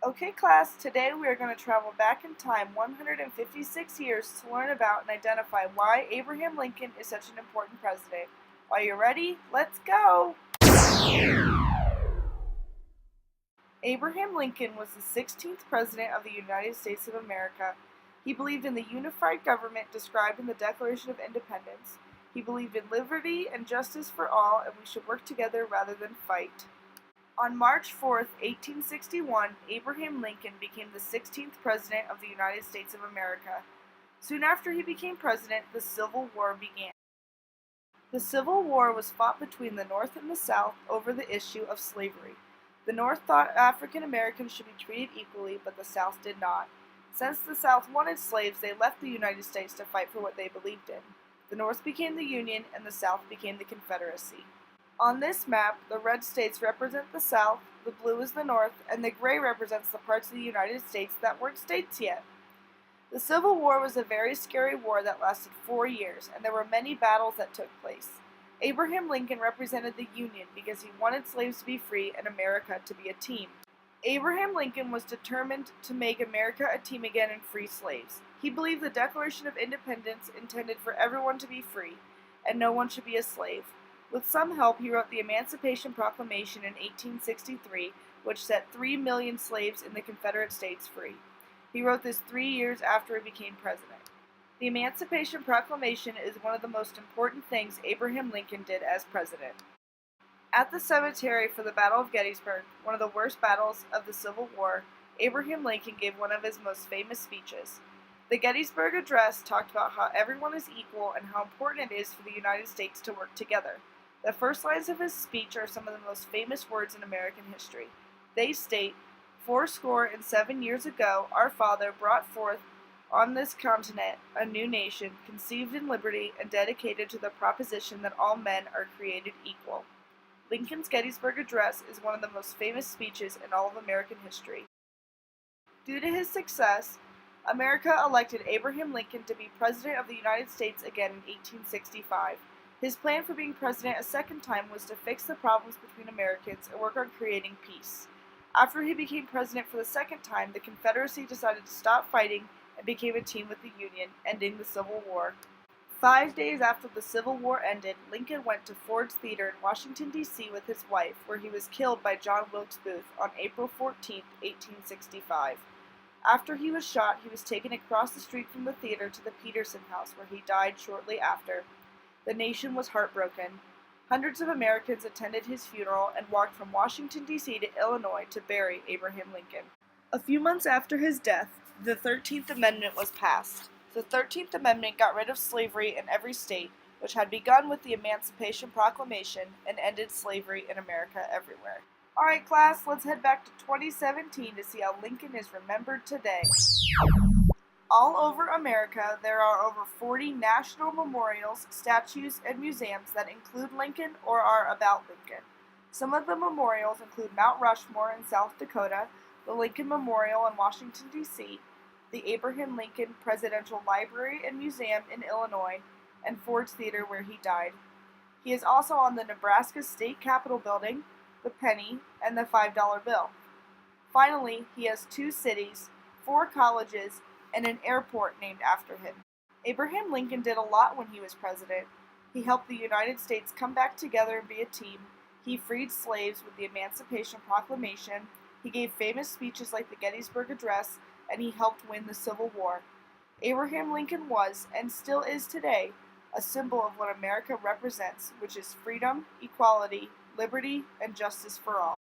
Okay class, today we are going to travel back in time 156 years to learn about and identify why Abraham Lincoln is such an important president. Are you ready? Let's go! Abraham Lincoln was the 16th President of the United States of America. He believed in the unified government described in the Declaration of Independence. He believed in liberty and justice for all, and we should work together rather than fight. On March 4, 1861, Abraham Lincoln became the 16th President of the United States of America. Soon after he became president, the Civil War began. The Civil War was fought between the North and the South over the issue of slavery. The North thought African Americans should be treated equally, but the South did not. Since the South wanted slaves, they left the United States to fight for what they believed in. The North became the Union, and the South became the Confederacy. On this map, the red states represent the South, the blue is the North, and the gray represents the parts of the United States that weren't states yet. The Civil War was a very scary war that lasted 4 years, and there were many battles that took place. Abraham Lincoln represented the Union because he wanted slaves to be free and America to be a team. Abraham Lincoln was determined to make America a team again and free slaves. He believed the Declaration of Independence intended for everyone to be free, and no one should be a slave. With some help, he wrote the Emancipation Proclamation in 1863, which set 3 million slaves in the Confederate States free. He wrote this 3 years after he became president. The Emancipation Proclamation is one of the most important things Abraham Lincoln did as president. At the cemetery for the Battle of Gettysburg, one of the worst battles of the Civil War, Abraham Lincoln gave one of his most famous speeches. The Gettysburg Address talked about how everyone is equal and how important it is for the United States to work together. The first lines of his speech are some of the most famous words in American history. They state, "Fourscore and 7 years ago, our father brought forth on this continent a new nation, conceived in liberty and dedicated to the proposition that all men are created equal." Lincoln's Gettysburg Address is one of the most famous speeches in all of American history. Due to his success, America elected Abraham Lincoln to be President of the United States again in 1865. His plan for being president a second time was to fix the problems between Americans and work on creating peace. After he became president for the second time, the Confederacy decided to stop fighting and became a team with the Union, ending the Civil War. 5 days after the Civil War ended, Lincoln went to Ford's Theater in Washington, D.C. with his wife, where he was killed by John Wilkes Booth on April 14, 1865. After he was shot, he was taken across the street from the theater to the Peterson House, where he died shortly after. The nation was heartbroken. Hundreds of Americans attended his funeral and walked from Washington, D.C. to Illinois to bury Abraham Lincoln. A few months after his death, the 13th Amendment was passed. The 13th Amendment got rid of slavery in every state, which had begun with the Emancipation Proclamation, and ended slavery in America everywhere. Alright class, let's head back to 2017 to see how Lincoln is remembered today. All over America, there are over 40 national memorials, statues, and museums that include Lincoln or are about Lincoln. Some of the memorials include Mount Rushmore in South Dakota, the Lincoln Memorial in Washington, D.C., the Abraham Lincoln Presidential Library and Museum in Illinois, and Ford's Theater where he died. He is also on the Nebraska State Capitol building, the penny, and the $5 bill. Finally, he has 2 cities, 4 colleges, and an airport named after him. Abraham Lincoln did a lot when he was president. He helped the United States come back together and be a team. He freed slaves with the Emancipation Proclamation. He gave famous speeches like the Gettysburg Address, and he helped win the Civil War. Abraham Lincoln was, and still is today, a symbol of what America represents, which is freedom, equality, liberty, and justice for all.